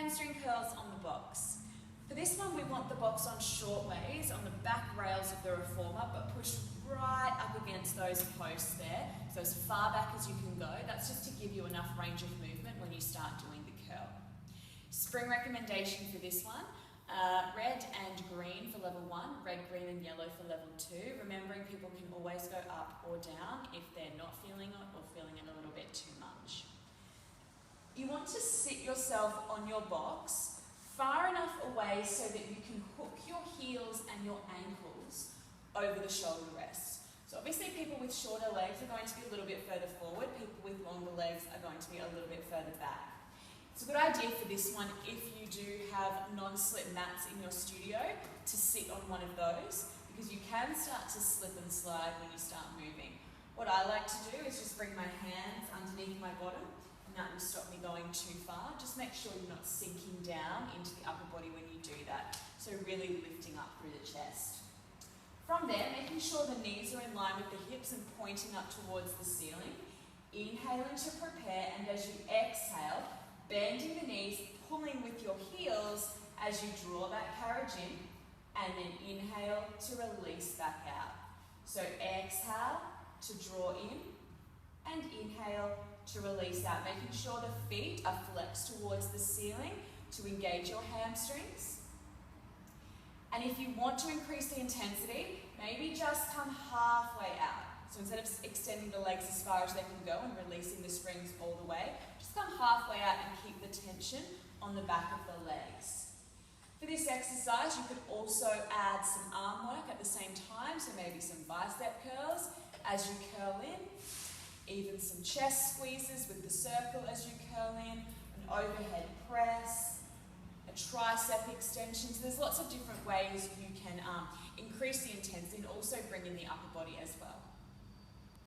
Hamstring curls on the box. For this one, we want the box on short ways, on the back rails of the reformer, but push right up against those posts there, so as far back as you can go. That's just to give you enough range of movement when you start doing the curl. Spring recommendation for this one, red and green for level 1, red, green and yellow for level 2. Remembering people can always go up or down if they're not feeling it or feeling it a little bit too much. You want to sit yourself on your box far enough away so that you can hook your heels and your ankles over the shoulder rest. So obviously people with shorter legs are going to be a little bit further forward, people with longer legs are going to be a little bit further back. It's a good idea for this one if you do have non-slip mats in your studio to sit on one of those, because you can start to slip and slide when you start moving. What I like to do is just bring my hands underneath my bottom, and that will stop me going too far. Just make sure you're not sinking down into the upper body when you do that. So really lifting up through the chest. From there, making sure the knees are in line with the hips and pointing up towards the ceiling. Inhaling to prepare, and as you exhale, bending the knees, pulling with your heels as you draw that carriage in, and then inhale to release back out. So exhale to draw in, and inhale to release out, making sure the feet are flexed towards the ceiling to engage your hamstrings. And if you want to increase the intensity, maybe just come halfway out. So instead of extending the legs as far as they can go and releasing the springs all the way, just come halfway out and keep the tension on the back of the legs. For this exercise, you could also add some arm work at the same time, so maybe some bicep curls as you curl in, even some chest squeezes with the circle as you curl in, an overhead press, a tricep extension. So there's lots of different ways you can increase the intensity and also bring in the upper body as well.